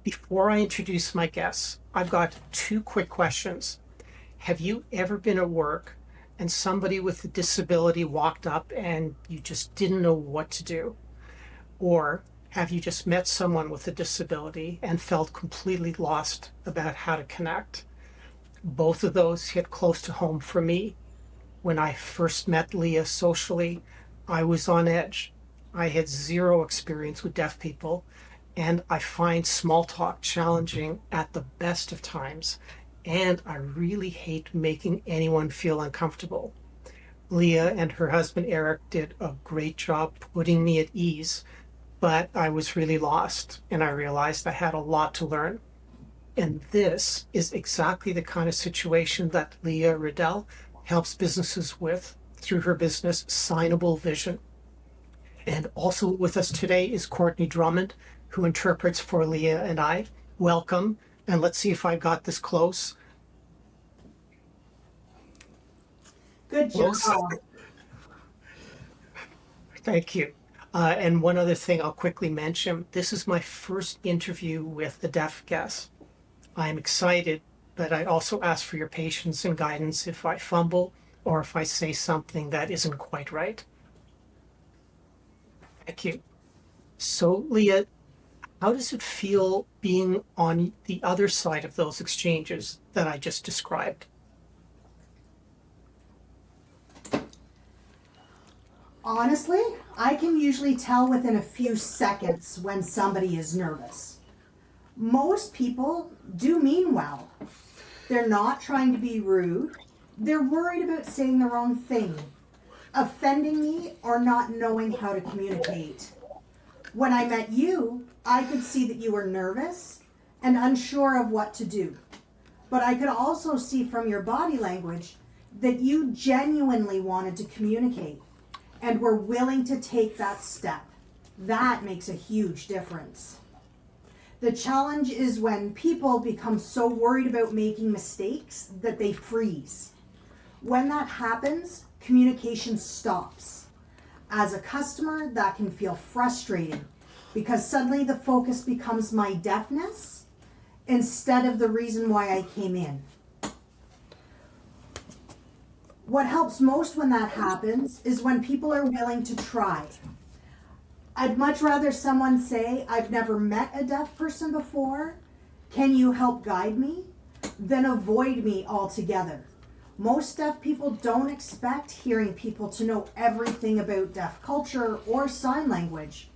Before I introduce my guests, I've got two quick questions. Have you ever been at work and somebody with a disability walked up and you just didn't know what to do? Or have you just met someone with a disability and felt completely lost about how to connect? Both of those hit close to home for me. When I first met Leah socially, I was on edge. I had zero experience with deaf people, and I find small talk challenging at the best of times, and I really hate making anyone feel uncomfortable. Leah and her husband Eric did a great job putting me at ease, but I was really lost, and I realized I had a lot to learn. And this is exactly the kind of situation that Leah Riddell helps businesses with through her business, SignAble Vision. And also with us today is Courtney Drummond, who interprets for Leah and I. Welcome, and let's see if I got this close. Good Close. job. Thank you. And one other thing I'll quickly mention, this is my first interview with a deaf guest. I'm excited, but I also ask for your patience and guidance if I fumble or if I say something that isn't quite right. Thank you. So, Leah, how does it feel being on the other side of those exchanges that I just described? Honestly, I can usually tell within a few seconds when somebody is nervous. Most people do mean well. They're not trying to be rude. They're worried about saying the wrong thing, offending me, or not knowing how to communicate. When I met you, I could see that you were nervous and unsure of what to do. But I could also see from your body language that you genuinely wanted to communicate and were willing to take that step. That makes a huge difference. The challenge is when people become so worried about making mistakes that they freeze. When that happens, communication stops. As a customer, that can feel frustrating because suddenly the focus becomes my deafness instead of the reason why I came in. What helps most when that happens is when people are willing to try. I'd much rather someone say, I've never met a deaf person before, can you help guide me, than avoid me altogether. Most deaf people don't expect hearing people to know everything about deaf culture or sign language.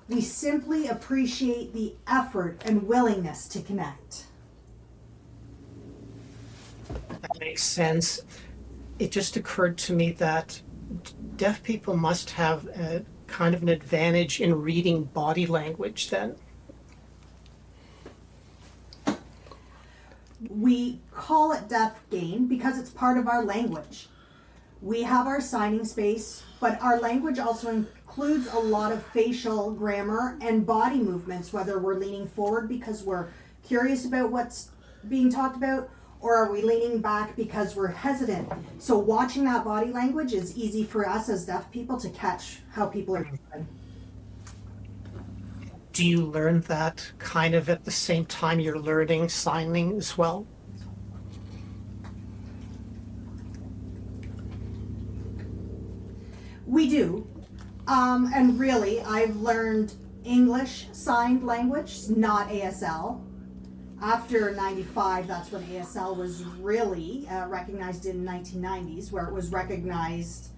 We simply appreciate the effort and willingness to connect. That makes sense. It just occurred to me that deaf people must have a kind of an advantage in reading body language then. We call it deaf gain because it's part of our language. We have our signing space, but our language also includes a lot of facial grammar and body movements, whether we're leaning forward because we're curious about what's being talked about, or are we leaning back because we're hesitant? So watching that body language is easy for us as deaf people to catch how people are doing. Do you learn that kind of at the same time you're learning signing as well? We do. And really, I've learned English signed language, not ASL. After 95, that's when ASL was really recognized in 1990s, where it was recognized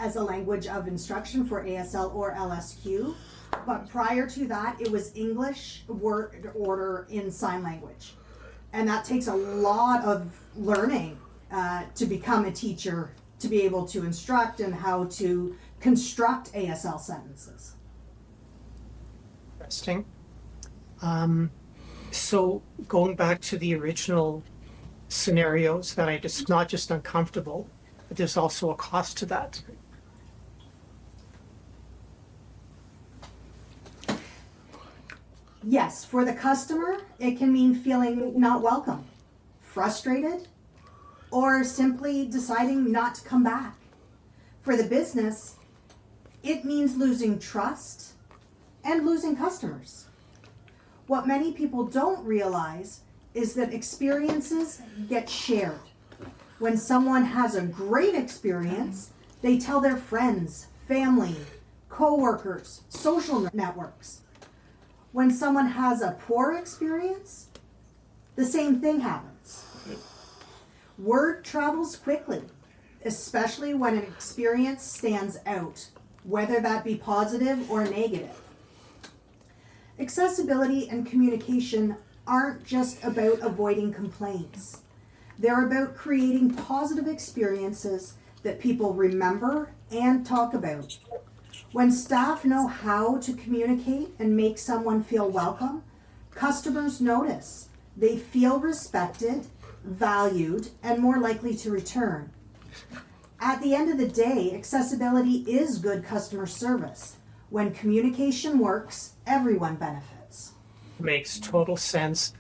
as a language of instruction for ASL or LSQ. But prior to that, it was English word order in sign language. And that takes a lot of learning to become a teacher, to be able to instruct and how to construct ASL sentences. Interesting. So going back to the original scenarios that I just not just uncomfortable, but there's also a cost to that. Yes, for the customer, it can mean feeling not welcome, frustrated, or simply deciding not to come back. For the business, it means losing trust and losing customers. What many people don't realize is that experiences get shared. When someone has a great experience, they tell their friends, family, co-workers, social networks. When someone has a poor experience, the same thing happens. Word travels quickly, especially when an experience stands out, whether that be positive or negative. Accessibility and communication aren't just about avoiding complaints. They're about creating positive experiences that people remember and talk about. When staff know how to communicate and make someone feel welcome, customers notice. They feel respected, valued, and more likely to return. At the end of the day, accessibility is good customer service. When communication works, everyone benefits. Makes total sense.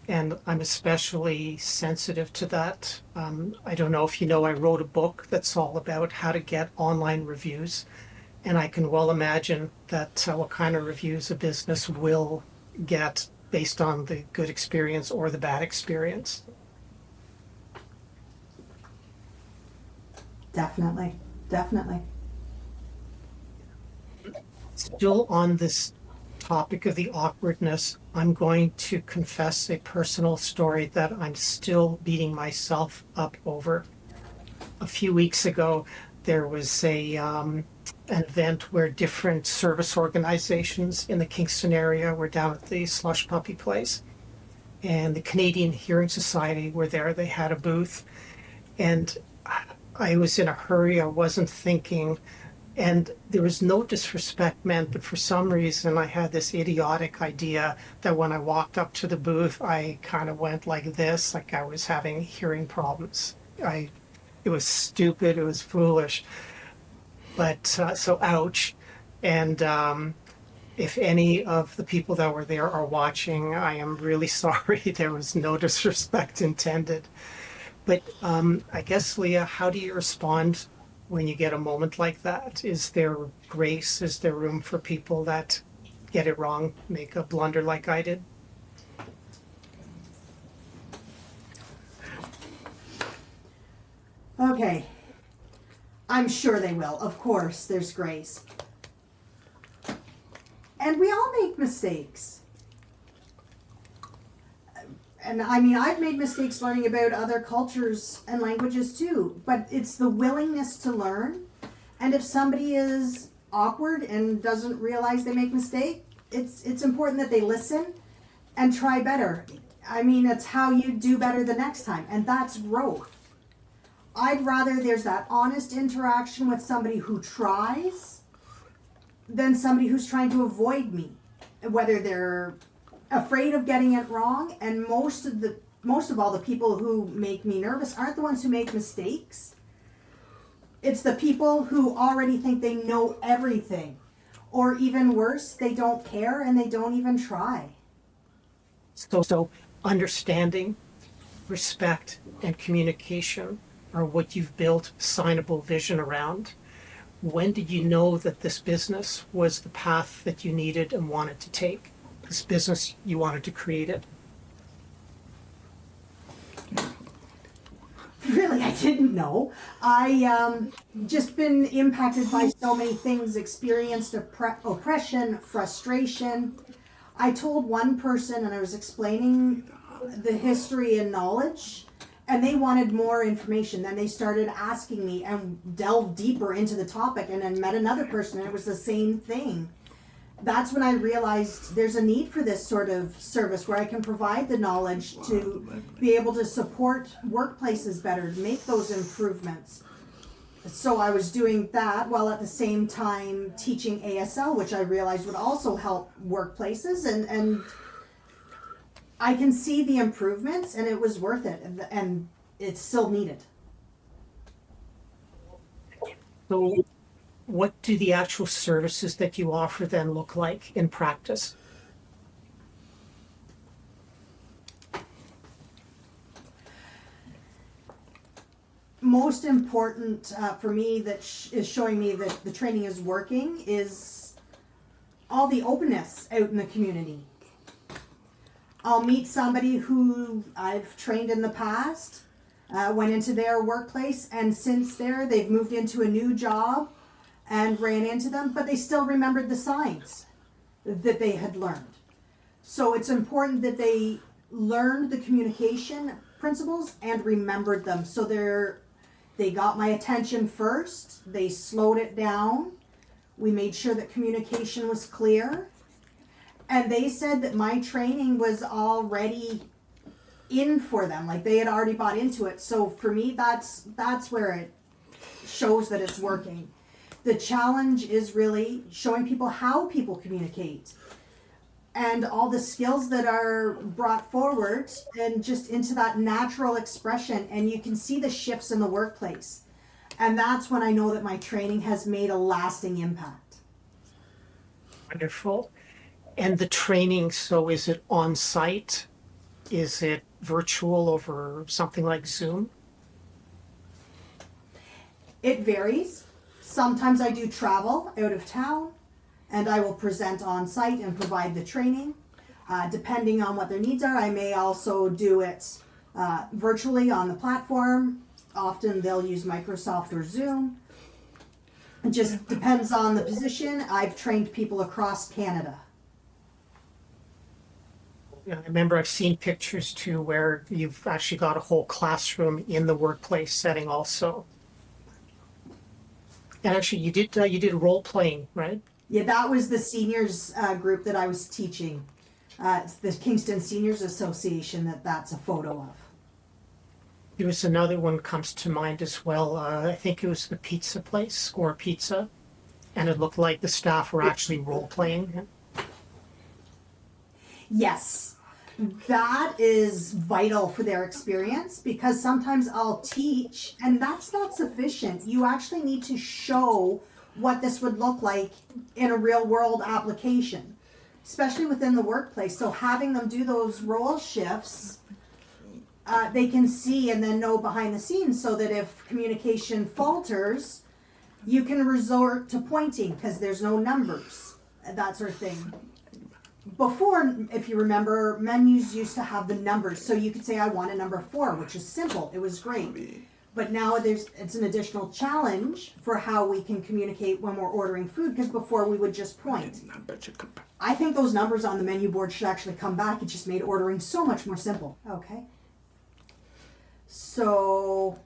And I'm especially sensitive to that. I don't know if you know, I wrote a book that's all about how to get online reviews. And I can well imagine that what kind of reviews a business will get based on the good experience or the bad experience. Definitely, definitely. Still on this topic of the awkwardness, I'm going to confess a personal story that I'm still beating myself up over. A few weeks ago, there was an event where different service organizations in the Kingston area were down at the Slush Puppy Place, and the Canadian Hearing Society were there. They had a booth, and I was in a hurry. I wasn't thinking, and there was no disrespect meant, but for some reason I had this idiotic idea that when I walked up to the booth, I kind of went like this, like I was having hearing problems. It was stupid, it was foolish, but so ouch. And if any of the people that were there are watching, I am really sorry. There was no disrespect intended. But I guess, Leah, how do you respond when you get a moment like that? Is there grace? Is there room for people that get it wrong, make a blunder like I did? Okay. I'm sure they will. Of course, there's grace. And we all make mistakes. And I mean, I've made mistakes learning about other cultures and languages too, but it's the willingness to learn. And if somebody is awkward and doesn't realize they make mistake, it's important that they listen and try better. I mean, it's how you do better the next time, and that's growth. I'd rather there's that honest interaction with somebody who tries than somebody who's trying to avoid me, whether they're afraid of getting it wrong. And most of all, the people who make me nervous aren't the ones who make mistakes. It's the people who already think they know everything, or even worse, they don't care and they don't even try. So understanding, respect, and communication are what you've built SignAble Vision around. When did you know that this business was the path that you needed and wanted to take? This business, you wanted to create it? Really, I didn't know. I just been impacted by so many things, experienced oppression, frustration. I told one person and I was explaining the history and knowledge, and they wanted more information. Then they started asking me and delved deeper into the topic, and then met another person and it was the same thing. That's when I realized there's a need for this sort of service where I can provide the knowledge to be able to support workplaces better, to make those improvements. So I was doing that while at the same time teaching ASL, which I realized would also help workplaces, and I can see the improvements, and it was worth it, and it's still needed. So what do the actual services that you offer then look like in practice? Most important for me that is showing me that the training is working is all the openness out in the community. I'll meet somebody who I've trained in the past, went into their workplace, and since there they've moved into a new job and ran into them, but they still remembered the signs that they had learned. So it's important that they learned the communication principles and remembered them. So they got my attention first, they slowed it down, we made sure that communication was clear, and they said that my training was already in for them, like they had already bought into it. So for me, that's where it shows that it's working. The challenge is really showing people how people communicate and all the skills that are brought forward and just into that natural expression. And you can see the shifts in the workplace. And that's when I know that my training has made a lasting impact. Wonderful. And the training, so is it on site? Is it virtual over something like Zoom? It varies. Sometimes I do travel out of town and I will present on site and provide the training. Depending on what their needs are, I may also do it virtually on the platform. Often they'll use Microsoft or Zoom. It just depends on the position. I've trained people across Canada. Yeah, I remember I've seen pictures too where you've actually got a whole classroom in the workplace setting also. And actually, you did role playing, right? Yeah, that was the seniors group that I was teaching. It's the Kingston Seniors Association that's a photo of. There was another one comes to mind as well. I think it was the pizza place, Score Pizza, and it looked like the staff were actually role playing. Yes, that is vital for their experience because sometimes I'll teach and that's not sufficient. You actually need to show what this would look like in a real world application, especially within the workplace. So having them do those role shifts, they can see and then know behind the scenes so that if communication falters, you can resort to pointing because there's no numbers, that sort of thing. Before, if you remember, menus used to have the numbers, so you could say, I want a number 4, which is simple. It was great. But now it's an additional challenge for how we can communicate when we're ordering food, because before we would just point. I think those numbers on the menu board should actually come back. It just made ordering so much more simple. Okay. So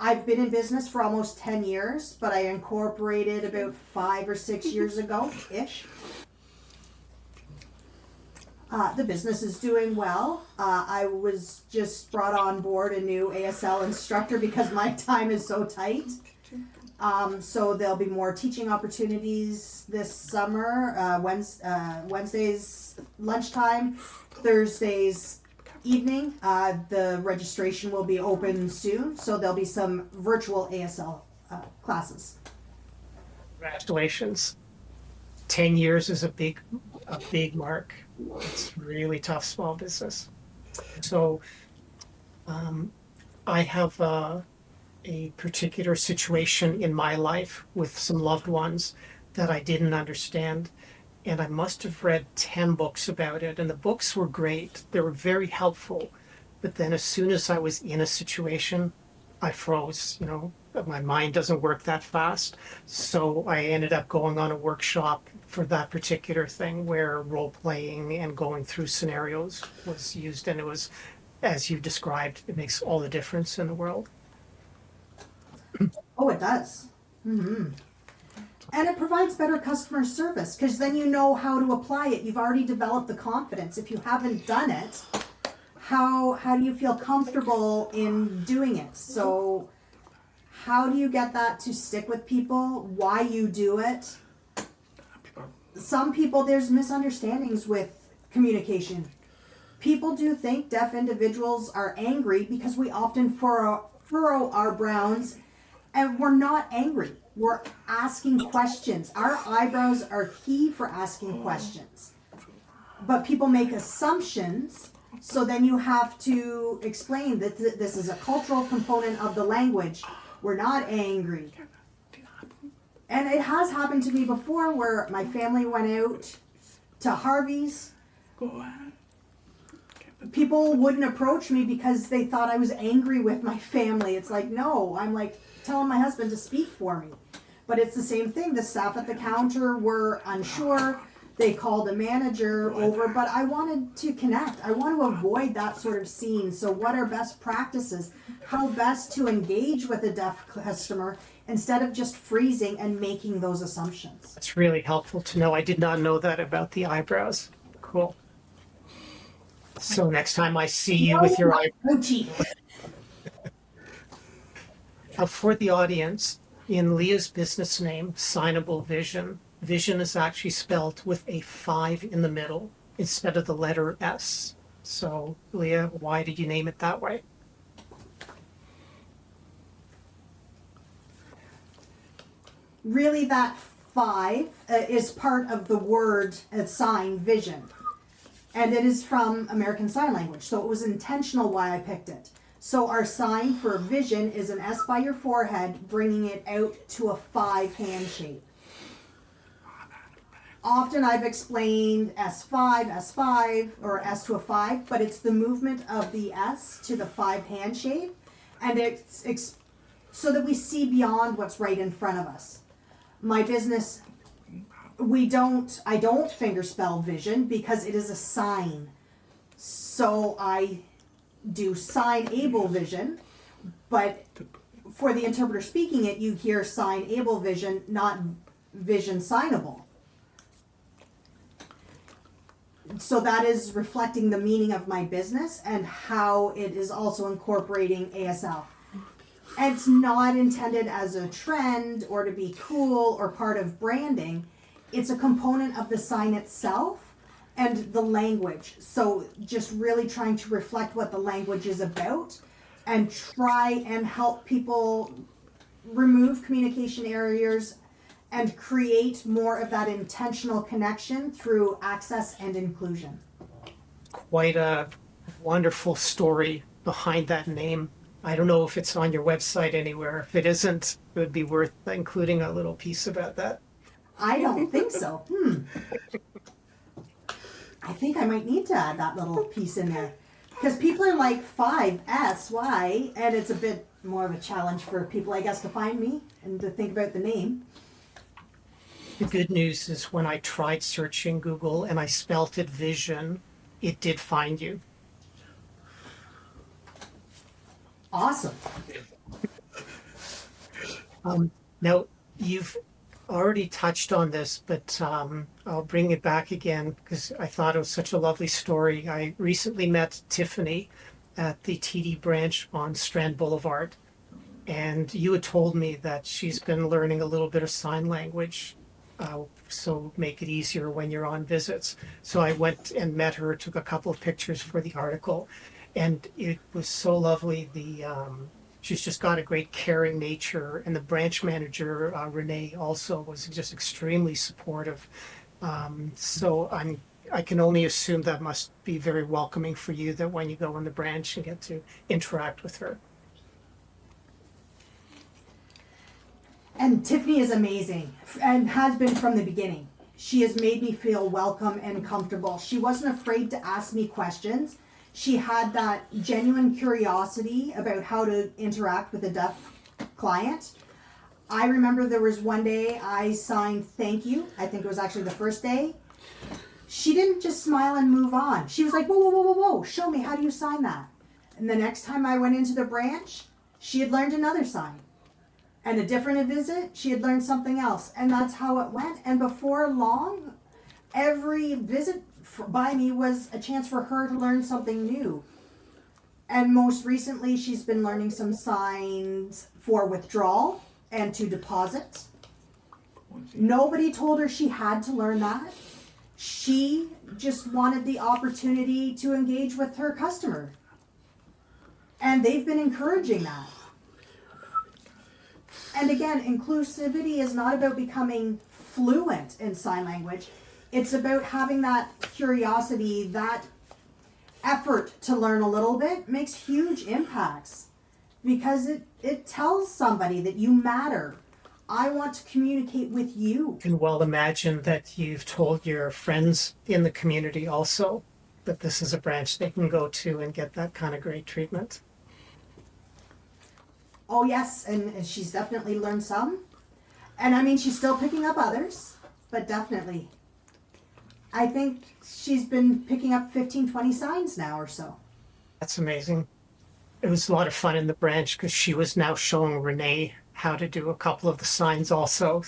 I've been in business for almost 10 years, but I incorporated about 5 or 6 years ago-ish. The business is doing well. I was just brought on board a new ASL instructor because my time is so tight. So there'll be more teaching opportunities this summer. Wednesdays lunchtime, Thursdays evening. The registration will be open soon, so there'll be some virtual ASL classes. Congratulations. 10 years is a big mark. It's really tough small business. So I have a particular situation in my life with some loved ones that I didn't understand. And I must have read 10 books about it. And the books were great. They were very helpful. But then as soon as I was in a situation, I froze, my mind doesn't work that fast. So I ended up going on a workshop for that particular thing where role playing and going through scenarios was used. And it was, as you described, it makes all the difference in the world. Oh, it does. Mm-hmm. And it provides better customer service because then you know how to apply it. You've already developed the confidence. If you haven't done it, how do you feel comfortable in doing it? So how do you get that to stick with people? Why you do it? Some people, there's misunderstandings with communication. People do think deaf individuals are angry because we often furrow our brows and we're not angry. We're asking questions. Our eyebrows are key for asking questions. But people make assumptions, so then you have to explain that this is a cultural component of the language. We're not angry. And it has happened to me before where my family went out to Harvey's. people wouldn't approach me because they thought I was angry with my family. It's like, no, I'm like telling my husband to speak for me. But it's the same thing. The staff at the counter were unsure. They called a manager over, but I wanted to connect. I want to avoid that sort of scene. So what are best practices? How best to engage with a deaf customer instead of just freezing and making those assumptions? It's really helpful to know. I did not know that about the eyebrows. Cool. So next time I see you with your eyebrows. For the audience, in Leah's business name, SignAble Vision, vision is actually spelled with a 5 in the middle instead of the letter S. So, Leah, why did you name it that way? Really, that 5 is part of the word sign, vision. And it is from American Sign Language, so it was intentional why I picked it. So our sign for vision is an S by your forehead, bringing it out to a 5 hand shape. Often I've explained S5, or S to a 5, but it's the movement of the S to the 5 hand shape, and it's so that we see beyond what's right in front of us. My business, I don't fingerspell vision because it is a sign. So I do SignAble Vision, but for the interpreter speaking it, you hear SignAble Vision, not Vision Signable. So that is reflecting the meaning of my business and how it is also incorporating ASL. And it's not intended as a trend or to be cool or part of branding. It's a component of the sign itself and the language. So just really trying to reflect what the language is about and try and help people remove communication barriers and create more of that intentional connection through access and inclusion. Quite a wonderful story behind that name. I don't know if it's on your website anywhere. If it isn't, it would be worth including a little piece about that. I don't think so. I think I might need to add that little piece in there. Because people are like 5SY, and it's a bit more of a challenge for people, I guess, to find me and to think about the name. The good news is when I tried searching Google and I spelt it vision, it did find you. Awesome. Now, you've already touched on this, but I'll bring it back again because I thought it was such a lovely story. I recently met Tiffany at the TD branch on Strand Boulevard, and you had told me that she's been learning a little bit of sign language, so make it easier when you're on visits. So I went and met her, took a couple of pictures for the article, and it was so lovely. She's just got a great caring nature, and the branch manager, Renee, also was just extremely supportive. So I can only assume that must be very welcoming for you, that when you go in the branch and get to interact with her. And Tiffany is amazing and has been from the beginning. She has made me feel welcome and comfortable. She wasn't afraid to ask me questions. She had that genuine curiosity about how to interact with a deaf client. I remember there was one day I signed thank you. I think it was actually the first day. She didn't just smile and move on. She was like, whoa, whoa, whoa, whoa, whoa, show me, how do you sign that? And the next time I went into the branch, she had learned another sign. And a different visit, she had learned something else. And that's how it went. And before long, every visit by me was a chance for her to learn something new. And most recently, she's been learning some signs for withdrawal and to deposit. Nobody told her she had to learn that. She just wanted the opportunity to engage with her customer. And they've been encouraging that. And again, inclusivity is not about becoming fluent in sign language. It's about having that curiosity, that effort to learn a little bit makes huge impacts because it tells somebody that you matter. I want to communicate with you. And well, imagine that you've told your friends in the community also. that this is a branch they can go to and get that kind of great treatment. Oh yes, and she's definitely learned some. And I mean, she's still picking up others, but definitely. I think she's been picking up 15, 20 signs now or so. That's amazing. It was a lot of fun in the branch because she was now showing Renee how to do a couple of the signs also.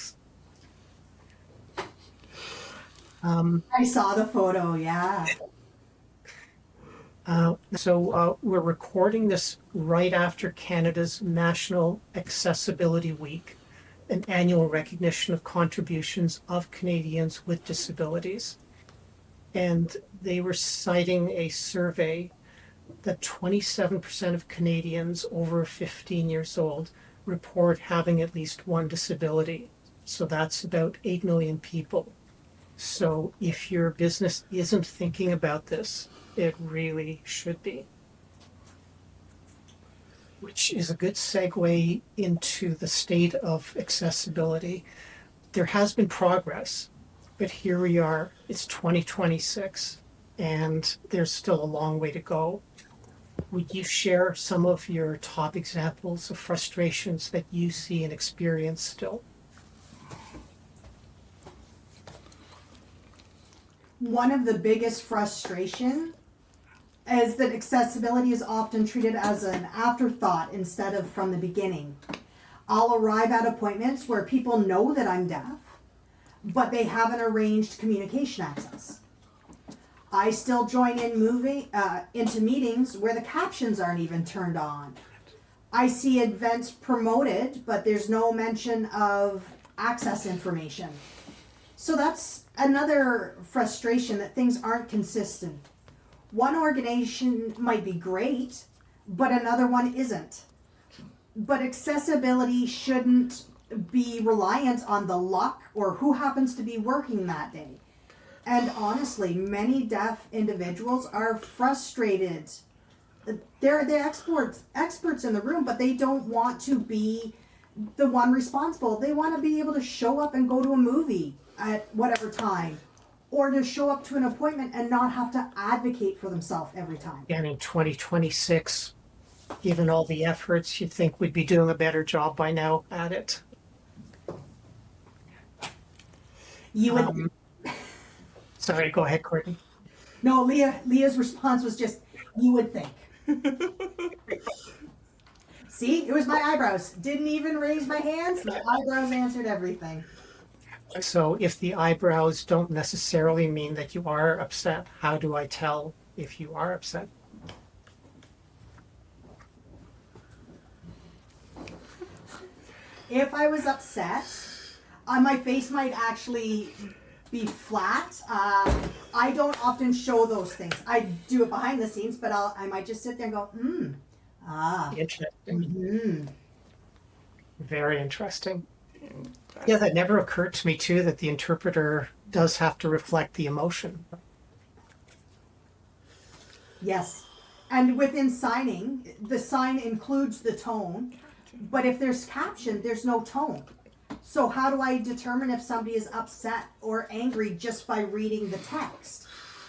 I saw the photo, yeah. So we're recording this right after Canada's National Accessibility Week, an annual recognition of contributions of Canadians with disabilities. And they were citing a survey that 27% of Canadians over 15 years old report having at least one disability. So that's about 8 million people. So if your business isn't thinking about this, it really should be. Which is a good segue into the state of accessibility. There has been progress, but here we are, it's 2026, and there's still a long way to go. Would you share some of your top examples of frustrations that you see and experience still? One of the biggest frustration is that accessibility is often treated as an afterthought instead of from the beginning. I'll arrive at appointments where people know that I'm deaf, but they haven't arranged communication access. I still join in into meetings where the captions aren't even turned on. I see events promoted, but there's no mention of access information. So that's another frustration, that things aren't consistent. One organization might be great, but another one isn't. But accessibility shouldn't be reliant on the luck or who happens to be working that day. And honestly, many deaf individuals are frustrated. They're the experts in the room, but they don't want to be the one responsible. They want to be able to show up and go to a movie at whatever time, or to show up to an appointment and not have to advocate for themselves every time. And in 2026, given all the efforts, you'd think we'd be doing a better job by now at it. You would. Sorry, go ahead, Courtney. No, Leah's response was just, you would think. See, it was my eyebrows. Didn't even raise my hands. My eyebrows answered everything. So if the eyebrows don't necessarily mean that you are upset, how do I tell if you are upset? If I was upset, my face might actually be flat. I don't often show those things. I do it behind the scenes, but I might just sit there and go, Interesting. Very interesting. Yeah, that never occurred to me too, that the interpreter does have to reflect the emotion. Yes. And within signing, the sign includes the tone, but if there's caption, there's no tone. So how do I determine if somebody is upset or angry just by reading the text?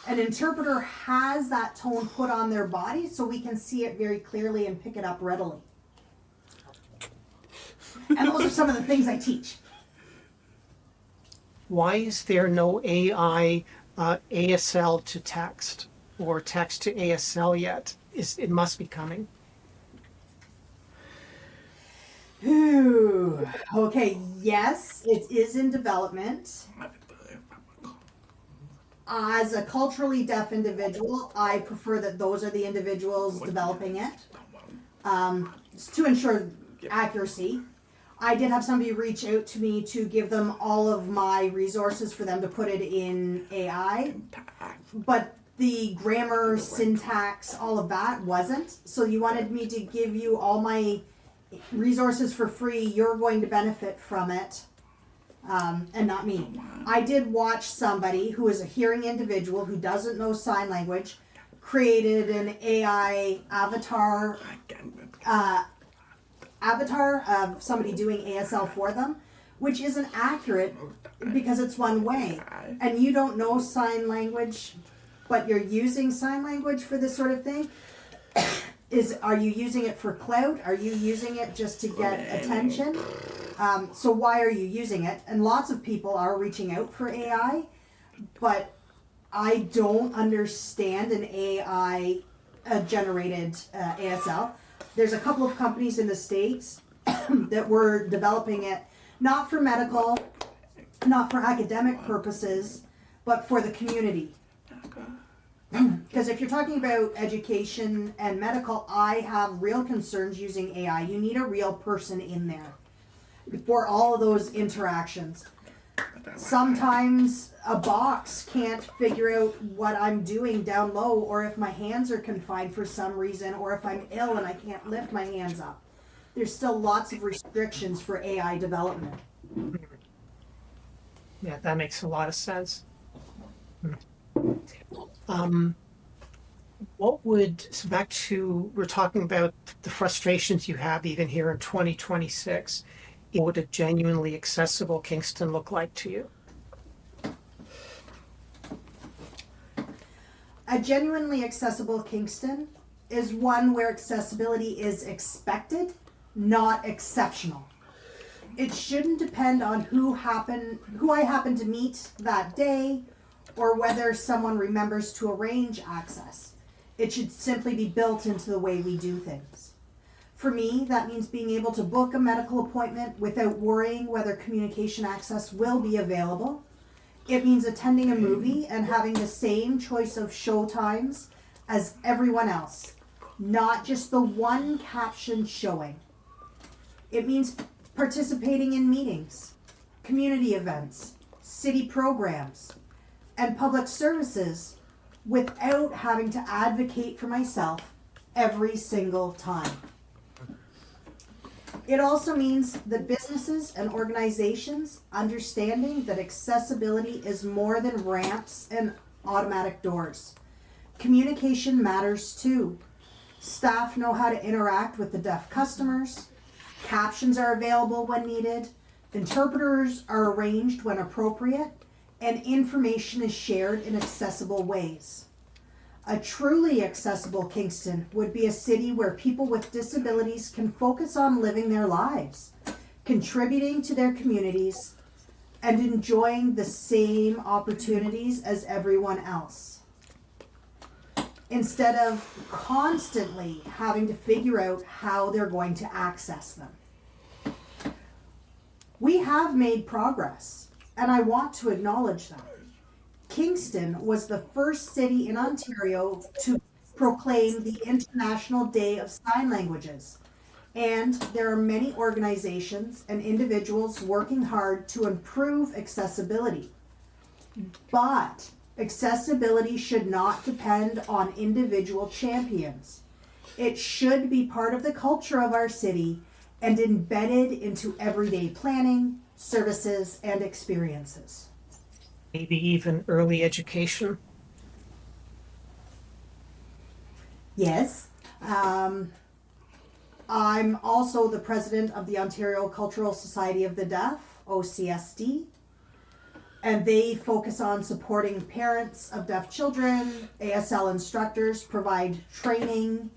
An interpreter has that tone put on their body so we can see it very clearly and pick it up readily. And those are some of the things I teach. Why is there no AI ASL to text or text to ASL yet? It must be coming. Ooh, okay, yes, it is in development. As a culturally deaf individual, I prefer that those are the individuals developing it to ensure accuracy. I did have somebody reach out to me to give them all of my resources for them to put it in AI, but the grammar, syntax, all of that wasn't. So you wanted me to give you all my resources for free. You're going to benefit from it, and not me. I did watch somebody who is a hearing individual who doesn't know sign language created an AI avatar of somebody doing ASL for them, which isn't accurate because it's one way. And you don't know sign language, but you're using sign language for this sort of thing, are you using it for clout? Are you using it just to get attention? So why are you using it? And lots of people are reaching out for AI, but I don't understand an AI generated ASL. There's a couple of companies in the States that were developing it, not for medical, not for academic purposes, but for the community. Because if you're talking about education and medical, I have real concerns using AI. You need a real person in there for all of those interactions. Sometimes a box can't figure out what I'm doing down low, or if my hands are confined for some reason, or if I'm ill and I can't lift my hands up. There's still lots of restrictions for AI development. Yeah, that makes a lot of sense. So back to, we're talking about the frustrations you have even here in 2026. What would a genuinely accessible Kingston look like to you? A genuinely accessible Kingston is one where accessibility is expected, not exceptional. It shouldn't depend on who I happen to meet that day, or whether someone remembers to arrange access. It should simply be built into the way we do things. For me, that means being able to book a medical appointment without worrying whether communication access will be available. It means attending a movie and having the same choice of show times as everyone else, not just the one caption showing. It means participating in meetings, community events, city programs, and public services without having to advocate for myself every single time. It also means that businesses and organizations understanding that accessibility is more than ramps and automatic doors. Communication matters too. Staff know how to interact with the deaf customers. Captions are available when needed. Interpreters are arranged when appropriate, and information is shared in accessible ways. A truly accessible Kingston would be a city where people with disabilities can focus on living their lives, contributing to their communities, and enjoying the same opportunities as everyone else, instead of constantly having to figure out how they're going to access them. We have made progress, and I want to acknowledge that. Kingston was the first city in Ontario to proclaim the International Day of Sign Languages, and there are many organizations and individuals working hard to improve accessibility. But accessibility should not depend on individual champions. It should be part of the culture of our city and embedded into everyday planning, services, and experiences. Maybe even early education? Yes. I'm also the president of the Ontario Cultural Society of the Deaf, OCSD, and they focus on supporting parents of deaf children. ASL instructors provide training.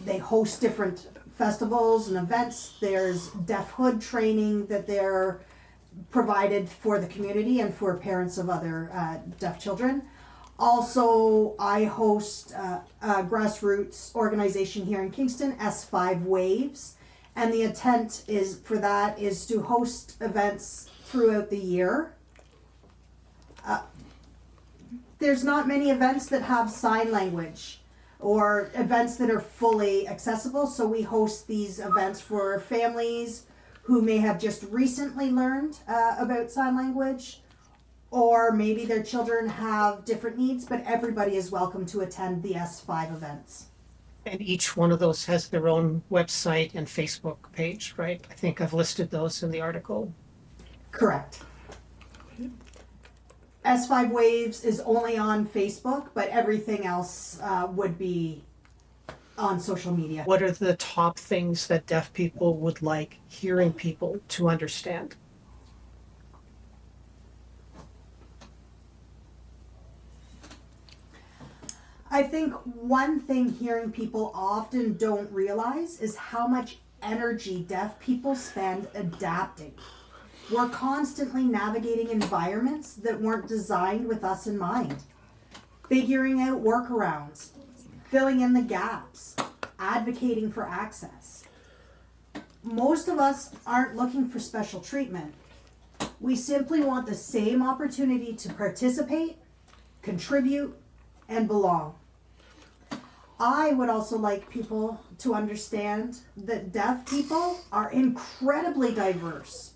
They host different festivals and events. There's deafhood training that they're provided for the community and for parents of other deaf children. Also, I host a grassroots organization here in Kingston, S5 Waves, and the intent is to host events throughout the year. There's not many events that have sign language or events that are fully accessible, so we host these events for families who may have just recently learned about sign language, or maybe their children have different needs, but everybody is welcome to attend the S5 events. And each one of those has their own website and Facebook page, right? I think I've listed those in the article. Correct. S5 Waves is only on Facebook, but everything else would be on social media. What are the top things that deaf people would like hearing people to understand? I think one thing hearing people often don't realize is how much energy deaf people spend adapting. We're constantly navigating environments that weren't designed with us in mind, figuring out workarounds, filling in the gaps, advocating for access. Most of us aren't looking for special treatment. We simply want the same opportunity to participate, contribute, and belong. I would also like people to understand that deaf people are incredibly diverse.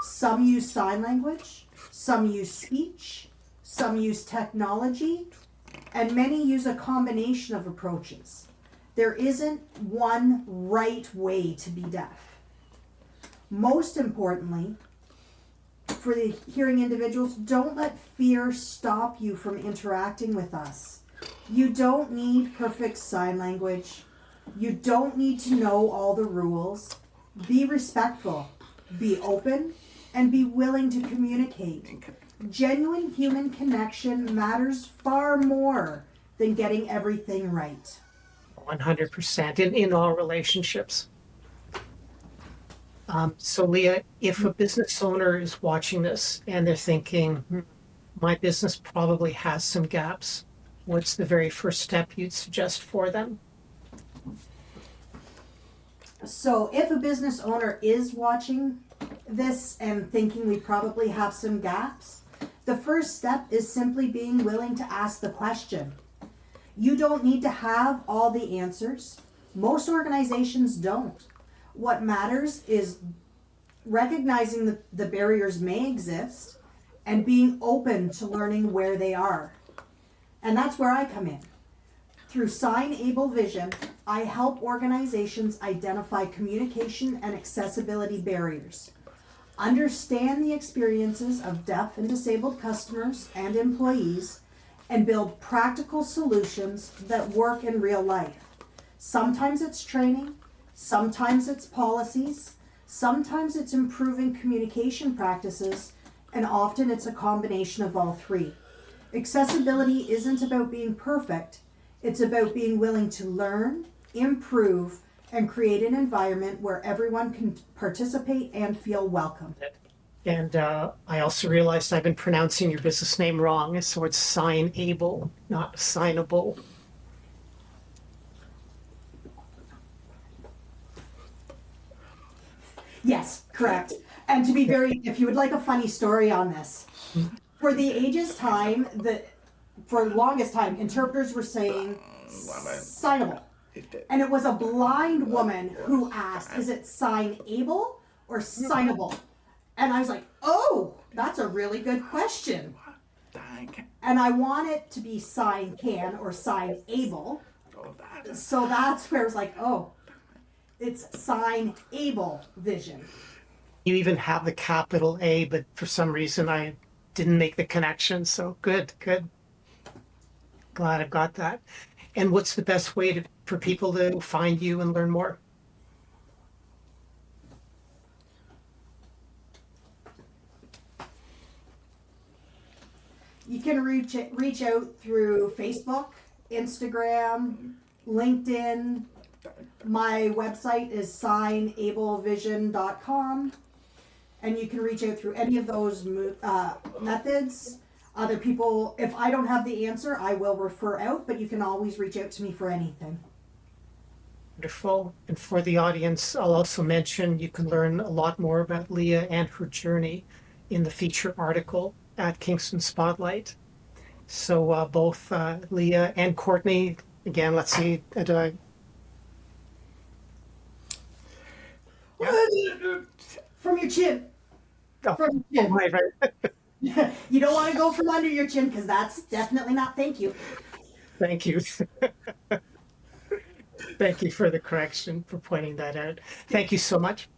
Some use sign language, some use speech, some use technology, and many use a combination of approaches. There isn't one right way to be deaf. Most importantly, for the hearing individuals, don't let fear stop you from interacting with us. You don't need perfect sign language. You don't need to know all the rules. Be respectful, be open, and be willing to communicate. Genuine human connection matters far more than getting everything right. 100% in all relationships. So Leah, if a business owner is watching this and they're thinking, my business probably has some gaps, what's the very first step you'd suggest for them? So if a business owner is watching this and thinking we probably have some gaps, the first step is simply being willing to ask the question. You don't need to have all the answers. Most organizations don't. What matters is recognizing the barriers may exist and being open to learning where they are. And that's where I come in. Through SignAble Vision, I help organizations identify communication and accessibility barriers, understand the experiences of deaf and disabled customers and employees, and build practical solutions that work in real life. Sometimes it's training, sometimes it's policies, sometimes it's improving communication practices, and often it's a combination of all three. Accessibility isn't about being perfect, it's about being willing to learn, improve, and create an environment where everyone can participate and feel welcome. And I also realized I've been pronouncing your business name wrong, so it's SignAble, not signable. Yes, correct. And to be very, if you would like a funny story on this, for the longest time, interpreters were saying signable. And it was a blind woman who asked, is it signable or signable? And I was like, oh, that's a really good question. And I want it to be sign can or signable. So that's where it was like, oh, it's SignAble Vision. You even have the capital A, but for some reason I didn't make the connection. So good. Glad I've got that. And what's the best way for people to find you and learn more? You can reach out through Facebook, Instagram, LinkedIn. My website is signablevision.com, and you can reach out through any of those methods. Other people, if I don't have the answer, I will refer out, but you can always reach out to me for anything. Wonderful. And for the audience, I'll also mention you can learn a lot more about Leah and her journey in the feature article at Kingston Spotlight. So both Leah and Courtney, again, let's see. From your chin. Oh, From your chin. right. You don't want to go from under your chin because that's definitely not thank you. Thank you. Thank you for the correction, for pointing that out. Thank you so much.